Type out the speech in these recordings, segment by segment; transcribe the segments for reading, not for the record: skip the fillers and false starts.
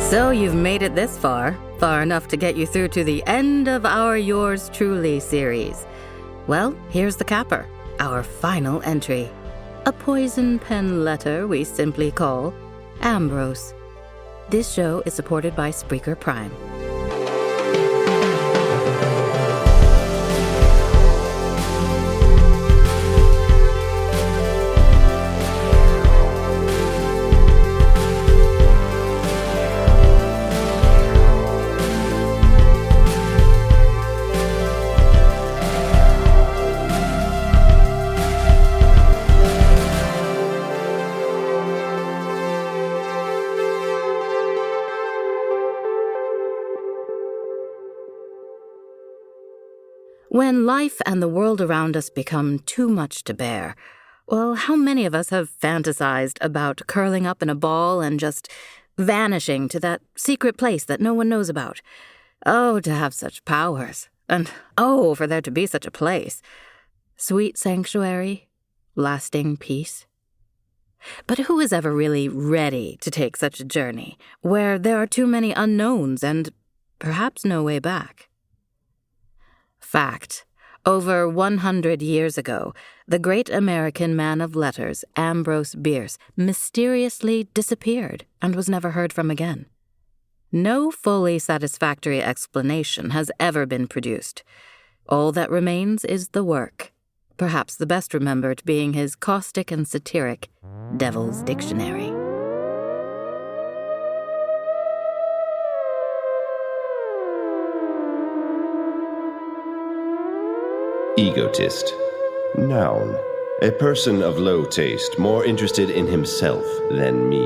So you've made it this far enough to get you through to the end of our Yours Truly series. Well, here's the capper, our final entry. A poison pen letter we simply call Ambrose. This show is supported by Spreaker Prime. When life and the world around us become too much to bear, well, how many of us have fantasized about curling up in a ball and just vanishing to that secret place that no one knows about? Oh, to have such powers. And oh, for there to be such a place. Sweet sanctuary, lasting peace. But who is ever really ready to take such a journey, where there are too many unknowns and perhaps no way back? Fact. Over 100 years ago, the great American man of letters, Ambrose Bierce, mysteriously disappeared and was never heard from again. No fully satisfactory explanation has ever been produced. All that remains is the work, perhaps the best remembered being his caustic and satiric Devil's Dictionary. Egotist. Noun. A person of low taste, more interested in himself than me.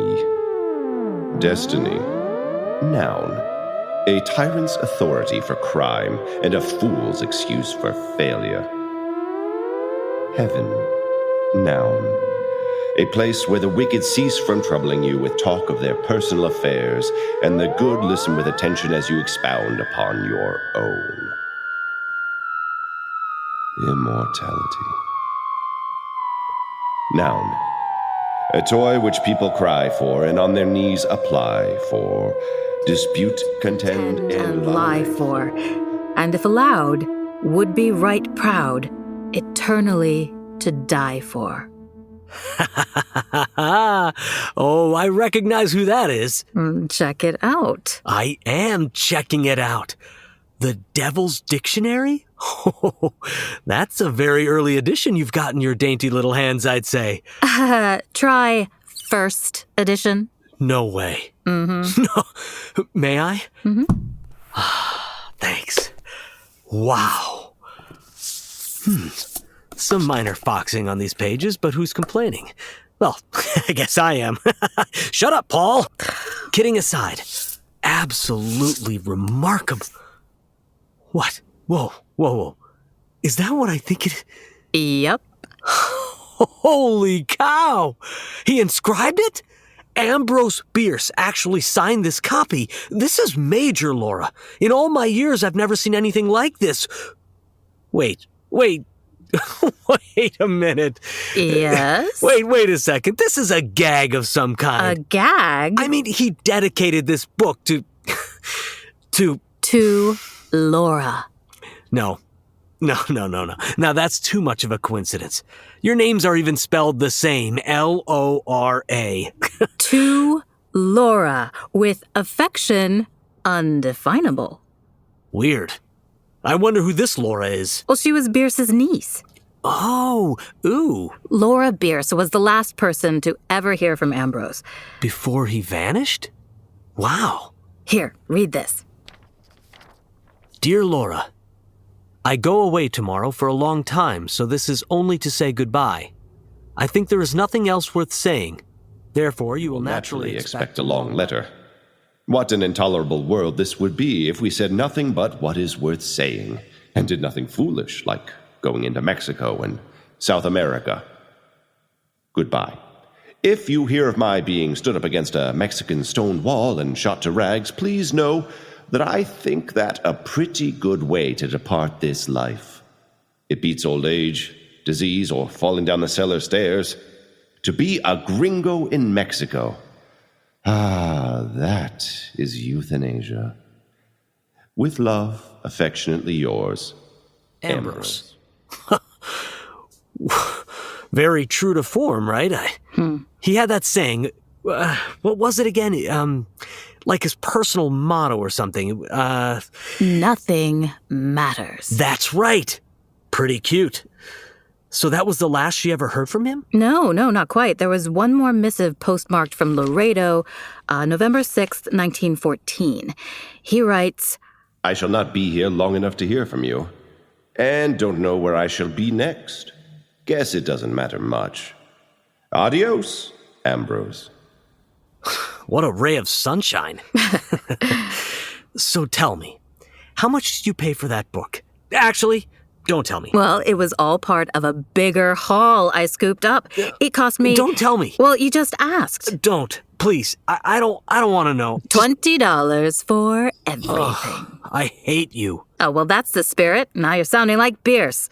Destiny. Noun. A tyrant's authority for crime and a fool's excuse for failure. Heaven. Noun. A place where the wicked cease from troubling you with talk of their personal affairs, and the good listen with attention as you expound upon your own. Immortality. Noun. A toy which people cry for and on their knees apply for. Dispute, contend, and lie for. And if allowed, would be right proud, eternally to die for. Oh, I recognize who that is. Check it out. I am checking it out. The Devil's Dictionary? Oh, that's a very early edition you've got in your dainty little hands, I'd say. Try first edition. No way. Mm-hmm. No. May I? Mm-hmm. Thanks. Wow. Some minor foxing on these pages, but who's complaining? Well, I guess I am. Shut up, Paul. Kidding aside, absolutely remarkable. What? Whoa. Is that what I think it is? Yep. Holy cow! He inscribed it? Ambrose Bierce actually signed this copy. This is major, Lora. In all my years, I've never seen anything like this. Wait. Wait a minute. Yes? Wait a second. This is a gag of some kind. A gag? I mean, he dedicated this book to Lora. No. Now that's too much of a coincidence. Your names are even spelled the same, Lora. To Lora, with affection undefinable. Weird. I wonder who this Lora is. Well, she was Bierce's niece. Oh, ooh. Lora Bierce was the last person to ever hear from Ambrose. Before he vanished? Wow. Here, read this. Dear Lora, I go away tomorrow for a long time, so this is only to say goodbye. I think there is nothing else worth saying. Therefore, you will naturally expect a long letter. What an intolerable world this would be if we said nothing but what is worth saying, and did nothing foolish, like going into Mexico and South America. Goodbye. If you hear of my being stood up against a Mexican stone wall and shot to rags, please know that I think that a pretty good way to depart this life. It beats old age, disease, or falling down the cellar stairs. To be a gringo in Mexico. Ah, that is euthanasia. With love, affectionately yours, Ambrose. Very true to form, right? He had that saying, what was it again? Like his personal motto or something. Nothing matters. That's right. Pretty cute. So that was the last she ever heard from him? No, not quite. There was one more missive postmarked from Laredo, November 6th, 1914. He writes, I shall not be here long enough to hear from you, and don't know where I shall be next. Guess it doesn't matter much. Adios, Ambrose. What a ray of sunshine. So tell me, how much did you pay for that book? Actually, don't tell me. Well, it was all part of a bigger haul I scooped up. It cost me... Don't tell me. Well, you just asked. Don't. Please. I don't want to know. $20 for everything. Ugh, I hate you. Oh, well, that's the spirit. Now you're sounding like Bierce.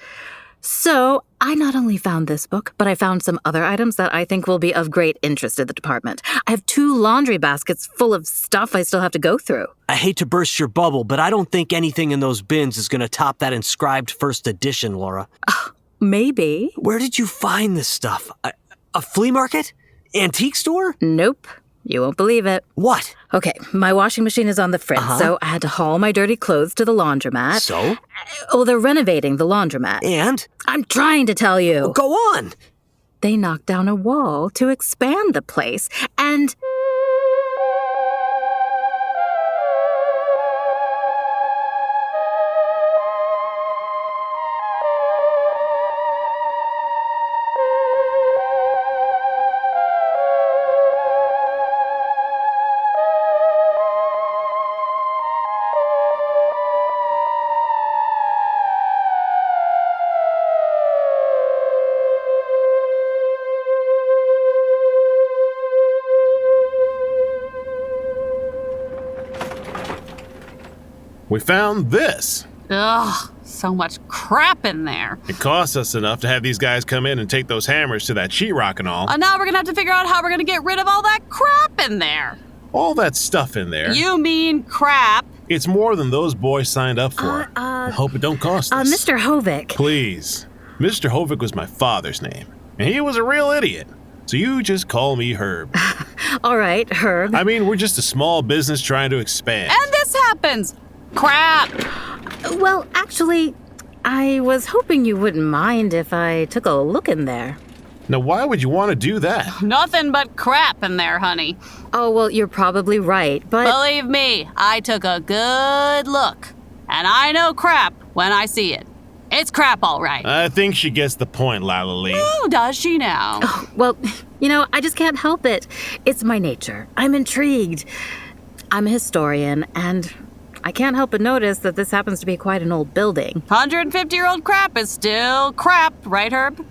So, I not only found this book, but I found some other items that I think will be of great interest to the department. I have 2 laundry baskets full of stuff I still have to go through. I hate to burst your bubble, but I don't think anything in those bins is going to top that inscribed first edition, Lora. Maybe. Where did you find this stuff? A flea market? Antique store? Nope. You won't believe it. What? Okay, my washing machine is on the fritz, so I had to haul my dirty clothes to the laundromat. So? Oh, they're renovating the laundromat. And? I'm trying to tell you. Well, go on. They knocked down a wall to expand the place, and... We found this. Ugh, so much crap in there. It cost us enough to have these guys come in and take those hammers to that sheetrock and all. Now we're gonna have to figure out how we're gonna get rid of all that crap in there. All that stuff in there. You mean crap? It's more than those boys signed up for. I hope it don't cost us. Mr. Hovick. Please. Mr. Hovick was my father's name, and he was a real idiot. So you just call me Herb. All right, Herb. I mean, we're just a small business trying to expand. And this happens. Crap. Well, actually, I was hoping you wouldn't mind if I took a look in there. Now, why would you want to do that? Nothing but crap in there, honey. Oh, well, you're probably right, but... Believe me, I took a good look. And I know crap when I see it. It's crap, all right. I think she gets the point, Lila Lee. Oh, does she now? Well, I just can't help it. It's my nature. I'm intrigued. I'm a historian, and I can't help but notice that this happens to be quite an old building. 150-year-old crap is still crap, right, Herb?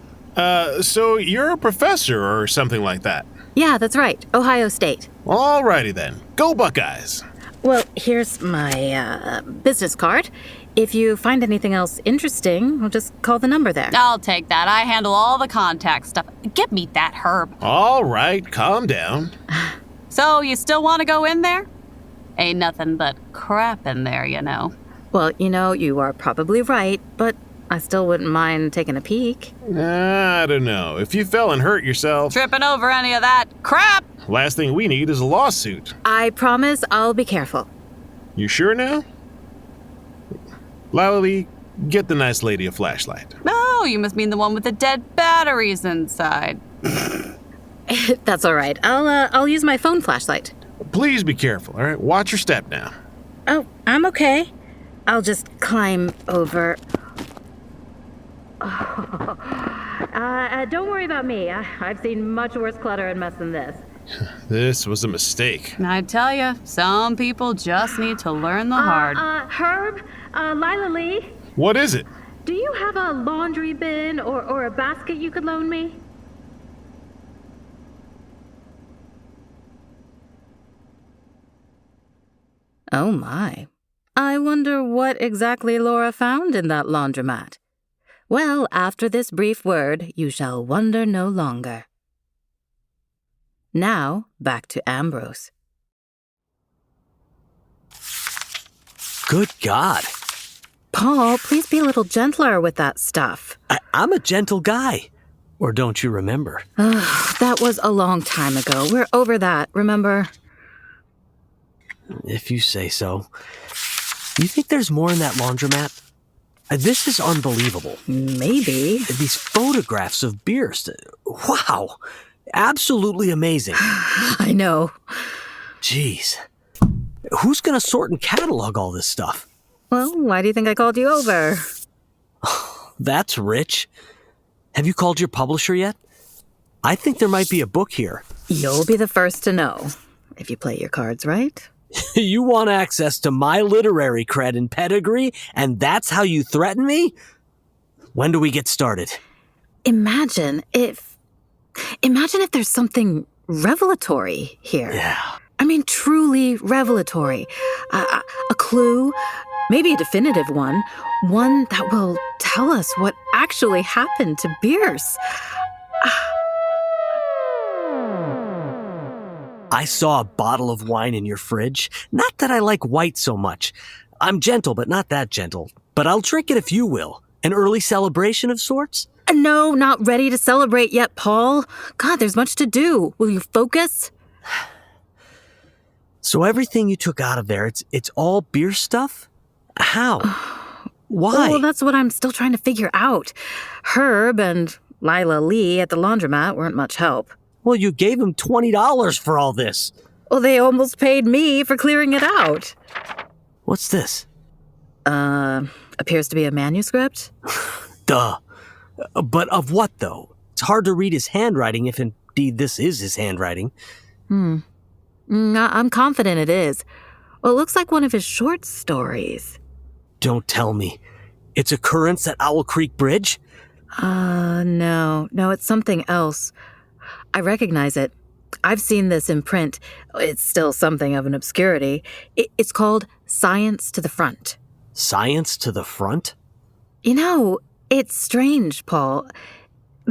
So you're a professor or something like that? Yeah, that's right. Ohio State. Alrighty then. Go Buckeyes. Well, here's my business card. If you find anything else interesting, we'll just call the number there. I'll take that. I handle all the contact stuff. Give me that, Herb. All right, calm down. So, you still want to go in there? Ain't nothing but crap in there, you know. Well, you are probably right, but I still wouldn't mind taking a peek. I don't know. If you fell and hurt yourself, Tripping over any of that crap. last thing we need is a lawsuit. I promise I'll be careful. You sure now? Lila Lee, get the nice lady a flashlight. Oh, you must mean the one with the dead batteries inside. That's all right. I'll use my phone flashlight. Please be careful, all right? Watch your step now. Oh, I'm okay. I'll just climb over. Don't worry about me. I've seen much worse clutter and mess than this. This was a mistake. And I tell you, some people just need to learn the hard. Herb, Lila Lee, What is it? do you have a laundry bin or a basket you could loan me? Oh my. I wonder what exactly Lora found in that laundromat. Well, after this brief word, you shall wonder no longer. Now, back to Ambrose. Good God. Paul, please be a little gentler with that stuff. I'm a gentle guy. Or don't you remember? That was a long time ago. We're over that, remember? If you say so. You think there's more in that laundromat? This is unbelievable. Maybe. These photographs of Bierce. Wow. Absolutely amazing. I know. Jeez. Who's gonna sort and catalog all this stuff? Well, why do you think I called you over? That's rich. Have you called your publisher yet? I think there might be a book here. You'll be the first to know, if you play your cards right. You want access to my literary cred and pedigree, and that's how you threaten me? When do we get started? Imagine if there's something revelatory here. Yeah. I mean, truly revelatory. A clue, maybe a definitive one that will tell us what actually happened to Bierce. I saw a bottle of wine in your fridge. Not that I like white so much. I'm gentle, but not that gentle. But I'll drink it if you will. An early celebration of sorts? No, not ready to celebrate yet, Paul. God, there's much to do. Will you focus? So everything you took out of there, it's all beer stuff? How? Why? Well, that's what I'm still trying to figure out. Herb and Lila Lee at the laundromat weren't much help. Well, you gave him $20 for all this. Well, they almost paid me for clearing it out. What's this? Appears to be a manuscript. Duh. But of what, though? It's hard to read his handwriting if indeed this is his handwriting. I'm confident it is. Well, it looks like one of his short stories. Don't tell me. It's Occurrence at Owl Creek Bridge? No, it's something else. I recognize it. I've seen this in print. It's still something of an obscurity. It's called Science to the Front. Science to the Front? You know, it's strange, Paul.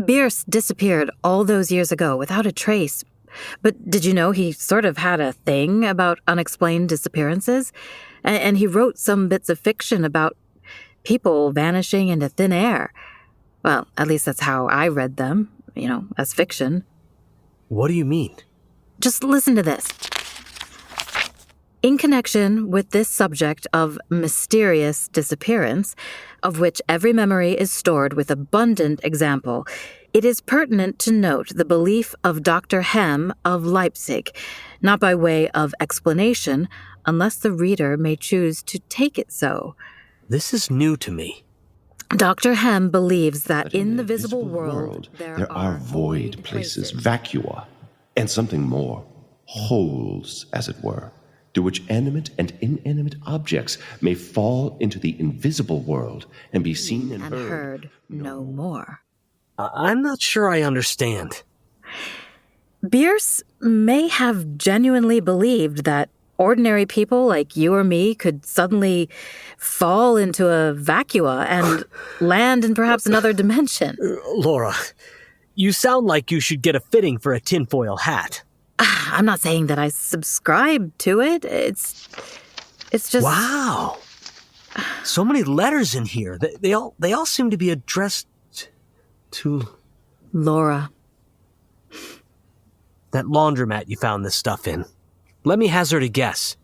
Bierce disappeared all those years ago without a trace. But did you know he sort of had a thing about unexplained disappearances? And he wrote some bits of fiction about people vanishing into thin air. Well, at least that's how I read them, as fiction. What do you mean? Just listen to this. In connection with this subject of mysterious disappearance, of which every memory is stored with abundant example, it is pertinent to note the belief of Dr. Hem of Leipzig, not by way of explanation, unless the reader may choose to take it so. This is new to me. Dr. Hem believes that But in the visible world there are void places, vacua, and something more, holes, as it were, to which animate and inanimate objects may fall into the invisible world and be seen and heard no more. I'm not sure I understand. Bierce may have genuinely believed that ordinary people like you or me could suddenly fall into a vacua and land in perhaps another dimension. Lora, you sound like you should get a fitting for a tinfoil hat. I'm not saying that I subscribe to it. It's just... Wow. So many letters in here. They all seem to be addressed to... Lora. That laundromat you found this stuff in. Let me hazard a guess.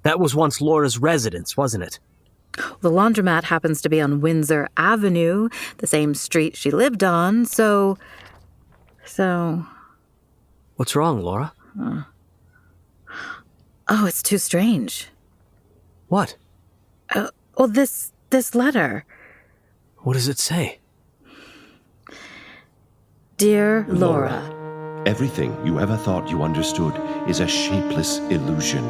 That was once Lora's residence, wasn't it? The laundromat happens to be on Windsor Avenue, the same street she lived on, so... What's wrong, Lora? Oh, it's too strange. What? Well, this letter. What does it say? Dear Lora. Everything you ever thought you understood is a shapeless illusion.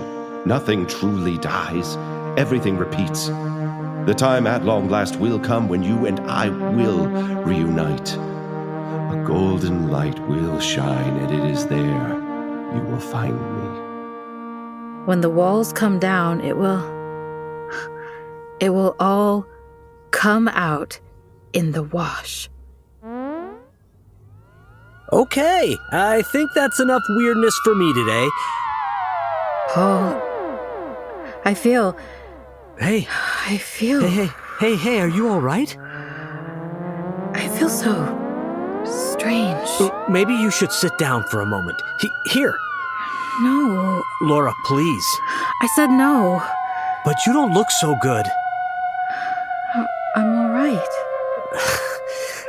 Nothing truly dies. Everything repeats. The time at long last will come when you and I will reunite. A golden light will shine, and it is there you will find me. When the walls come down, it will all come out in the wash. Okay, I think that's enough weirdness for me today. Paul, I feel Hey. I feel... Hey, are you all right? I feel so... strange. Maybe you should sit down for a moment. Here. No. Lora, please. I said no. But you don't look so good. I'm all right.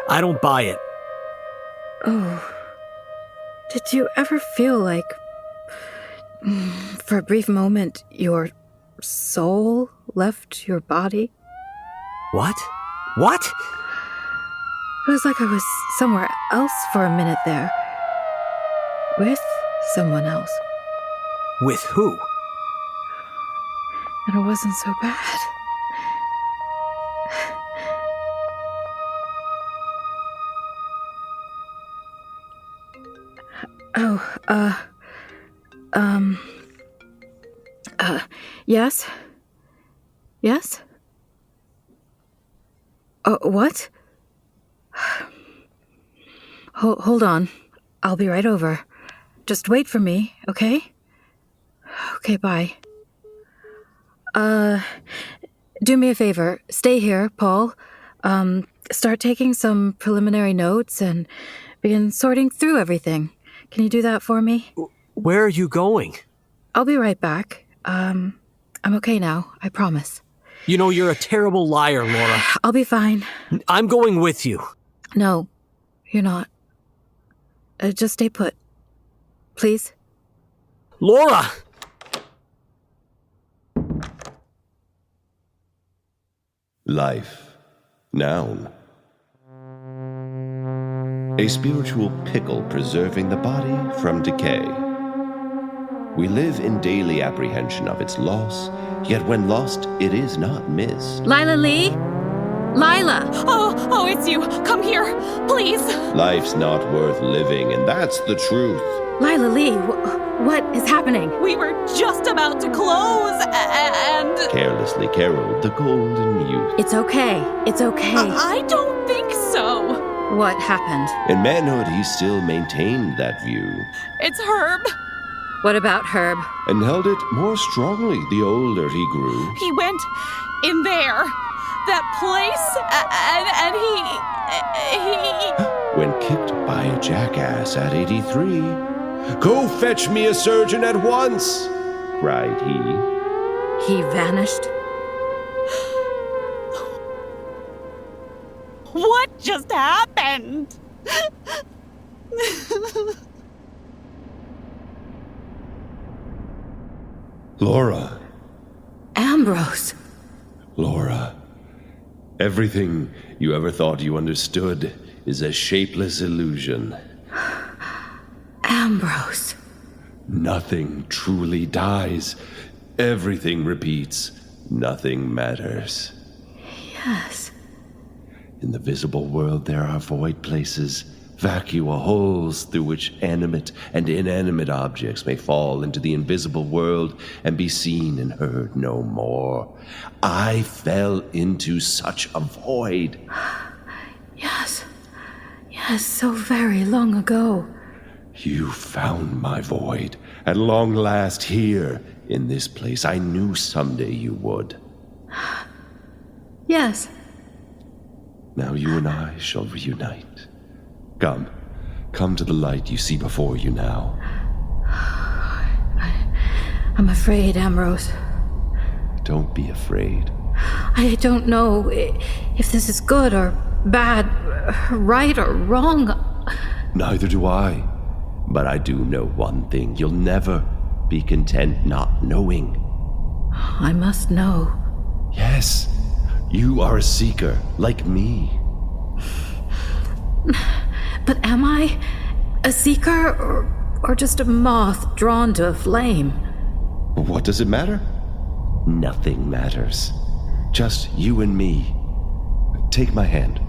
I don't buy it. Oh. Did you ever feel like, for a brief moment, your soul left your body? What? What? It was like I was somewhere else for a minute there. With someone else. With who? And it wasn't so bad. Yes? Yes? What? Hold on. I'll be right over. Just wait for me, okay? Okay, bye. Do me a favor. Stay here, Paul. Start taking some preliminary notes and begin sorting through everything. Can you do that for me? Where are you going? I'll be right back. I'm okay now, I promise. You know, you're a terrible liar, Lora. I'll be fine. I'm going with you. No, you're not. Just stay put. Please? Lora! Life. Noun. A spiritual pickle preserving the body from decay. We live in daily apprehension of its loss, yet when lost, it is not missed. Lila Lee? Lila! Oh, it's you. Come here, please. Life's not worth living, and that's the truth. Lila Lee, what is happening? We were just about to close, and... Carelessly caroled the golden youth. It's okay. It's okay. I don't think so. What happened? In manhood, he still maintained that view, It's Herb. What about Herb? and held it more strongly the older he grew. He went in there. That place, and he... When kicked by a jackass at 83. "Go fetch me a surgeon at once!" cried he. He vanished? What just happened? Lora. Ambrose. Lora. Everything you ever thought you understood is a shapeless illusion. Ambrose. Nothing truly dies. Everything repeats. Nothing matters. Yes. In the visible world, there are void places, vacua holes through which animate and inanimate objects may fall into the invisible world and be seen and heard no more. I fell into such a void. Yes. Yes, so very long ago. You found my void, at long last here, in this place. I knew someday you would. Yes. Now you and I shall reunite. Come to the light you see before you now. I'm afraid, Ambrose. Don't be afraid. I don't know if this is good or bad, right or wrong. Neither do I. But I do know one thing. You'll never be content not knowing. I must know. Yes, you are a seeker, like me. But am I a seeker or just a moth drawn to a flame? What does it matter? Nothing matters. Just you and me. Take my hand.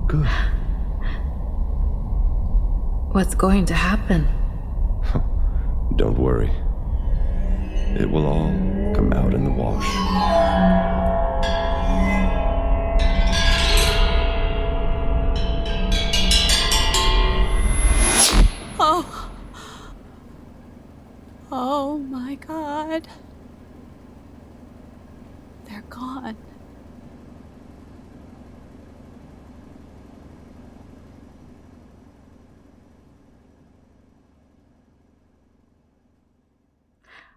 Good. What's going to happen? Don't worry. It will all come out in the wash. Oh my God. God.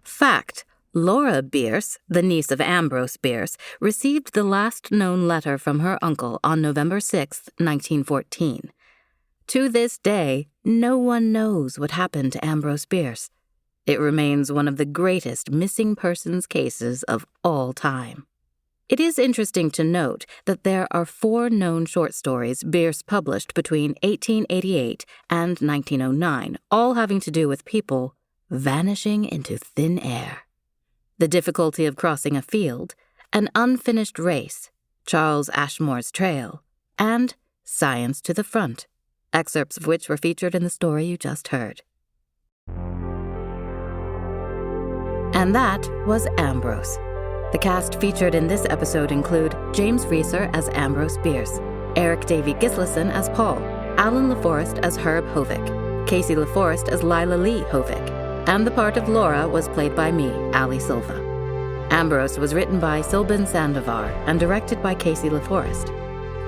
Fact: Lora Bierce, the niece of Ambrose Bierce, received the last known letter from her uncle on November 6, 1914. To this day, no one knows what happened to Ambrose Bierce. It remains one of the greatest missing persons cases of all time. It is interesting to note that there are 4 known short stories Bierce published between 1888 and 1909, all having to do with people vanishing into thin air. The Difficulty of Crossing a Field, An Unfinished Race, Charles Ashmore's Trail, and Science to the Front, excerpts of which were featured in the story you just heard. And that was Ambrose. The cast featured in this episode include James Rieser as Ambrose Bierce, Eirik Davey-Gislason as Paul, Alain Laforest as Herb Hovick, Kacie Laforest as Lila Lee Hovick, and the part of Lora was played by me, Ali Silva. Ambrose was written by Silbin Sandovar and directed by Kacie Laforest.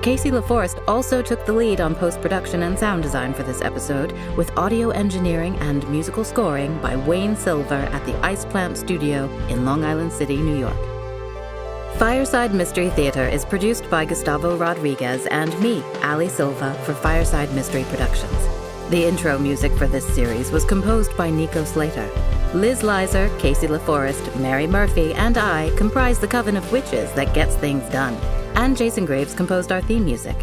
Kacie Laforest also took the lead on post-production and sound design for this episode, with audio engineering and musical scoring by Wayne Silver at the Ice Plant Studio in Long Island City, New York. Fireside Mystery Theater is produced by Gustavo Rodriguez and me, Ali Silva, for Fireside Mystery Productions. The intro music for this series was composed by Nico Slater. Lizz Leiser, Kacie Laforest, Mary Murphy, and I comprise the coven of witches that gets things done. And Jason Graves composed our theme music.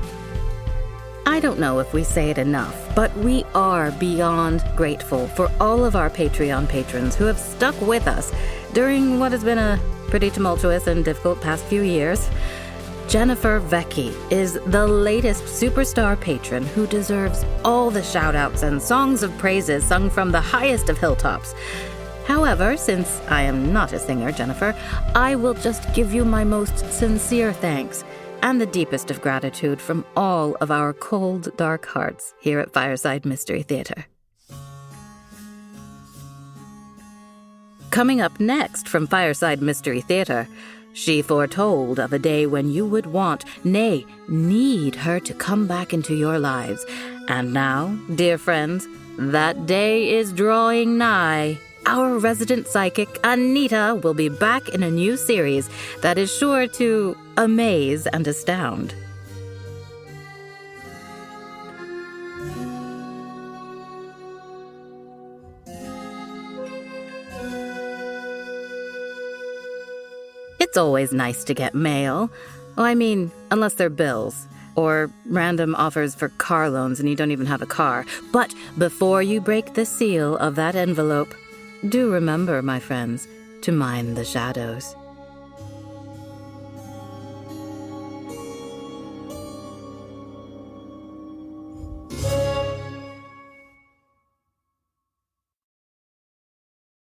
I don't know if we say it enough, but we are beyond grateful for all of our Patreon patrons who have stuck with us during what has been a pretty tumultuous and difficult past few years. Jennifer Vecchi is the latest superstar patron who deserves all the shout-outs and songs of praises sung from the highest of hilltops. However, since I am not a singer, Jennifer, I will just give you my most sincere thanks and the deepest of gratitude from all of our cold, dark hearts here at Fireside Mystery Theater. Coming up next from Fireside Mystery Theater, she foretold of a day when you would want, nay, need her to come back into your lives. And now, dear friends, that day is drawing nigh. Our resident psychic, Anita, will be back in a new series that is sure to amaze and astound. It's always nice to get mail. Oh, I mean, unless they're bills or random offers for car loans and you don't even have a car. But before you break the seal of that envelope, do remember, my friends, to mind the shadows.